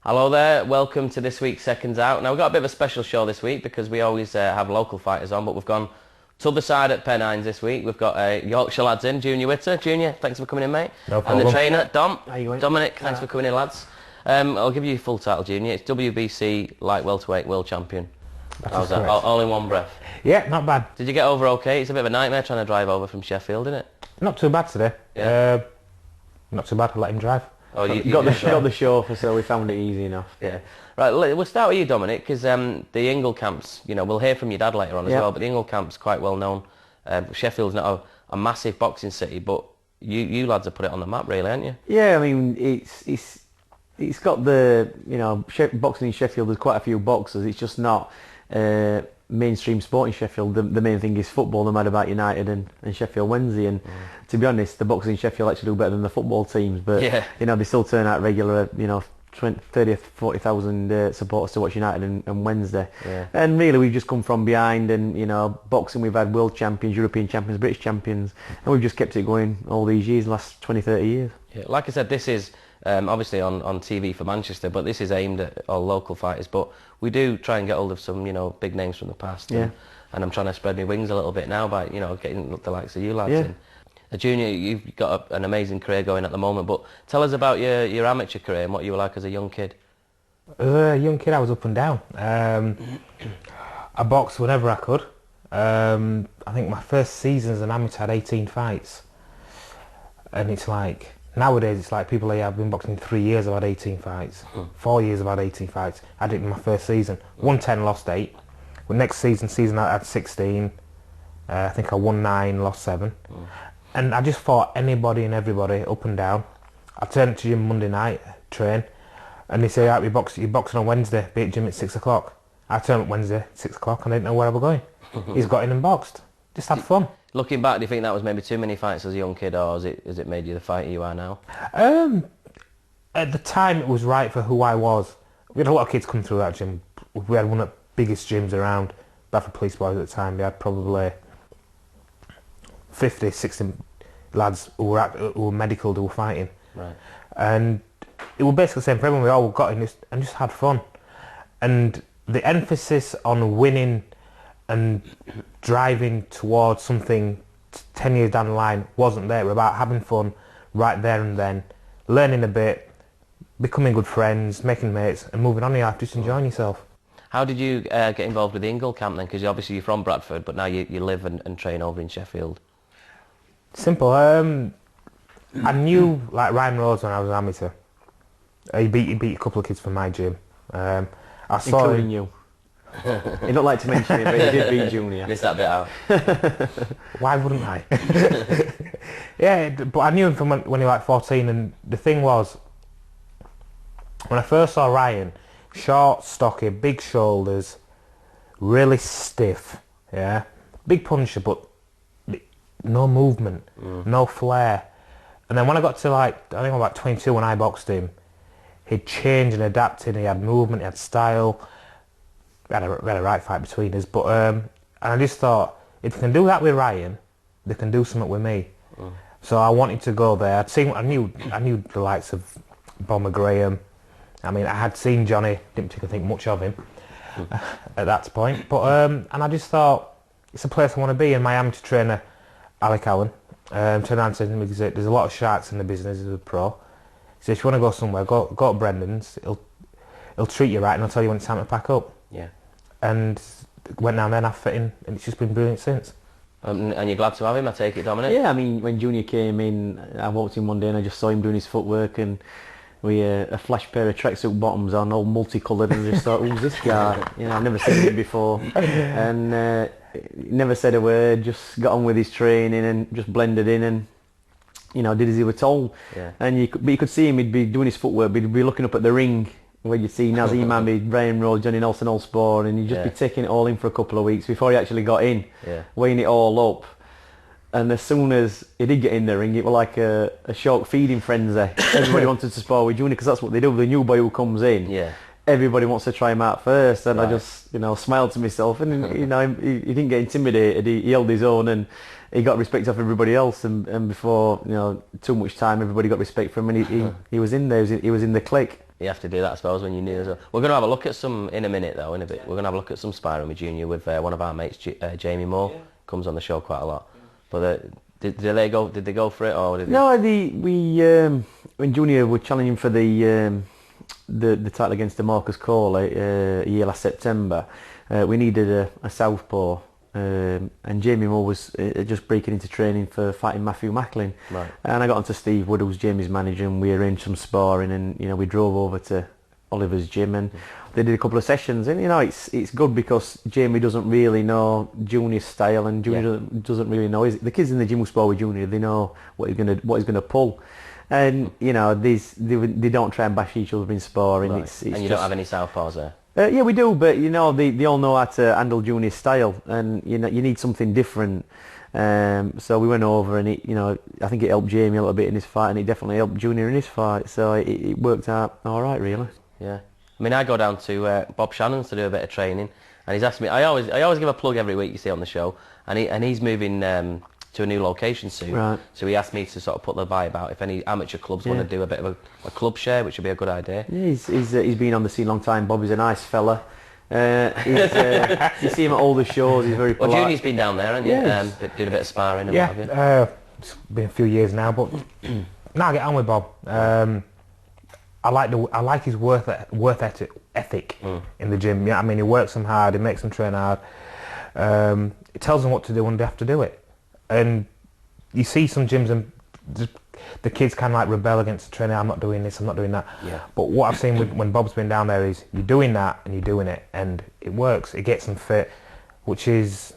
Hello there, welcome to this week's Seconds Out. Now we've got a bit of a special show this week because we always have local fighters on, but we've gone to the side at Pennines this week. We've got Yorkshire lads in, Junior Witter. Junior, thanks for coming in, mate. No problem. And the trainer, Dom. How you going? Dominic, thanks for coming in, lads. I'll give you your full title, Junior. It's W.B.C Light-Welterweight World Champion. How's that? All in one breath. Yeah, not bad. Did you get over okay? It's a bit of a nightmare trying to drive over from Sheffield, isn't it? Not too bad today. Yeah. Not too bad. I let him drive. Oh, You got the chauffeur, so we found it easy enough. Yeah. Right, we'll start with you, Dominic, because the Ingle camp's, we'll hear from your dad later on as well, but the Ingle camp's quite well known. Sheffield's not a massive boxing city, but you lads have put it on the map, really, haven't you? Yeah, I mean, it's got the, boxing in Sheffield, there's quite a few boxers. It's just not mainstream sport in Sheffield. The main thing is football, no matter about United and Sheffield Wednesday. And to be honest, the boxers in Sheffield actually do better than the football teams. But, they still turn out regular, 30 or 40,000 supporters to watch United and Wednesday. Yeah. And really we've just come from behind, and boxing we've had world champions, European champions, British champions, and we've just kept it going all these years, last 20, 30 years. Yeah, like I said, this is obviously on TV for Manchester, but this is aimed at all local fighters, but we do try and get hold of some big names from the past, and I'm trying to spread my wings a little bit now by getting the likes of you lads in. Junior, you've got an amazing career going at the moment, but tell us about your amateur career and what you were like as a young kid. As a young kid, I was up and down. I boxed whenever I could. I think my first season as an amateur had 18 fights. And it's like, nowadays it's like people I've been boxing 3 years, I've had 18 fights. 4 years I've had 18 fights. I did it in my first season. Won 10, lost 8. Well, next season I had 16. I think I won 9, lost 7. And I just fought anybody and everybody up and down. I turned to gym Monday night, train, and they say, right, you're boxing on Wednesday, be at gym at 6 o'clock. I turned up Wednesday, 6 o'clock, and I didn't know where I was going. He's got in and boxed. Just had fun. Looking back, do you think that was maybe too many fights as a young kid, or has it made you the fighter you are now? At the time, it was right for who I was. We had a lot of kids come through that gym. We had one of the biggest gyms around, Bradford Police Boys at the time. They had probably 50, 60 lads who were medical, who were fighting. Right. And it was basically the same for everyone. We all got in this and just had fun. And the emphasis on winning and driving towards something 10 years down the line wasn't there. It was about having fun right there and then, learning a bit, becoming good friends, making mates, and moving on in life, just enjoying yourself. How did you get involved with the Ingle camp then? Because obviously you're from Bradford, but now you live and train over in Sheffield. Simple. I knew like Ryan Rhodes when I was an amateur. He beat a couple of kids from my gym. I saw including you. You don't like to mention it, but he did beat Junior. Missed that bit out. Why wouldn't I? Yeah, but I knew him from when he was like 14, and the thing was, when I first saw Ryan, short, stocky, big shoulders, really stiff, yeah, big puncher, but no movement, no flair. And then when I got to I think I was like 22 when I boxed him, he'd changed and adapted, he had movement, he had style. We had a right fight between us, but and I just thought, if they can do that with Ryan, they can do something with me. So I wanted to go there. I knew the likes of Bomber Graham. I mean, I had seen Johnny, didn't particularly think much of him at that point, but and I just thought, it's a place I want to be. And my amateur trainer, Alec Allen, turned around and said to me, there's a lot of sharks in the business as a pro. He said, if you want to go somewhere, go to Brendan's. He'll treat you right, and he'll tell you when it's time to pack up. Yeah. And went down there and I fit in, and it's just been brilliant since. And you're glad to have him, I take it, Dominic? Yeah, I mean, when Junior came in, I walked in one day and I just saw him doing his footwork, and we a flash pair of tracksuit bottoms on, all multicoloured, and I just thought, who's this guy? I've never seen him before. And he never said a word, just got on with his training and just blended in and, did as he was told. Yeah. And you could see him, he'd be doing his footwork, but he'd be looking up at the ring, where you'd see Nazim Mamid, Brian Rhodes, Johnny Nelson Allspore, and he'd just be taking it all in for a couple of weeks before he actually got in, weighing it all up. And as soon as he did get in the ring, it was like a shark feeding frenzy. Everybody wanted to spar with Junior, because that's what they do. The new boy who comes in, everybody wants to try him out first. And I just, smiled to myself, and he didn't get intimidated. He held his own, and he got respect off everybody else. And before too much time, everybody got respect from him, and he was in there. He was in the clique. You have to do that, I suppose, when you're new as well. We're going to have a look at some in a minute, though. In a bit, we're going to have a look at some sparring with Junior with one of our mates, Jamie Moore. Yeah. Comes on the show quite a lot. But did they go for it, or did no? When Junior were challenging for the title against Demarcus Corley a year last September, we needed a southpaw. And Jamie Moore was just breaking into training for fighting Matthew Macklin. Right. And I got onto Steve Wood, who was Jamie's manager, and we arranged some sparring, and we drove over to Oliver's gym, and they did a couple of sessions, and it's good because Jamie doesn't really know Junior's style, and Junior doesn't really know the kids in the gym who spar with Junior. They know what he's gonna pull, and they don't try and bash each other in sparring. Right. It's and you don't have any southpaws there. Yeah, we do, but they all know how to handle Junior's style, and you need something different. So we went over, and I think it helped Jamie a little bit in his fight, and it definitely helped Junior in his fight. So it worked out all right, really. Yeah, I mean, I go down to Bob Shannon's to do a bit of training, and he's asked me. I always give a plug every week. You see on the show, and he's moving to a new location soon. Right. So he asked me to sort of put the vibe out if any amateur clubs want to do a bit of a club share, which would be a good idea. Yeah, he's been on the scene a long time. Bobby's a nice fella. You see him at all the shows. He's very polite. Well, Junior's been down there, and doing a bit of sparring and what have you. It's been a few years now, but now I get on with Bob. I like his work ethic in the gym. Yeah, I mean, he works them hard. He makes them train hard. He tells them what to do when they have to do it. And you see some gyms and the kids kind of like rebel against the trainer. I'm not doing this, I'm not doing that. Yeah. But what I've seen when Bob's been down there is you're doing that and you're doing it, and it works. It gets them fit, which is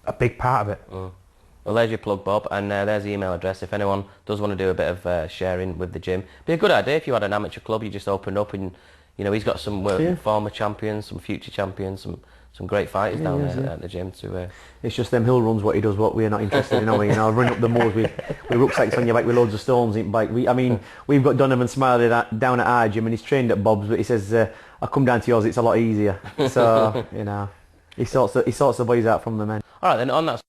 a big part of it. Well, there's your plug, Bob, and there's the email address. If anyone does want to do a bit of sharing with the gym, be a good idea if you had an amateur club. You just opened up, and he's got some former champions, some future champions, some great fighters down there at the gym. It's just them hill runs what he does, what we're not interested in. Run up the moors with rucksacks on your back with loads of stones in bike. We've got Donovan Smiley down at our gym, and he's trained at Bob's, but he says, "I'll come down to yours. It's a lot easier." So he sorts the boys out from the men. All right, then on that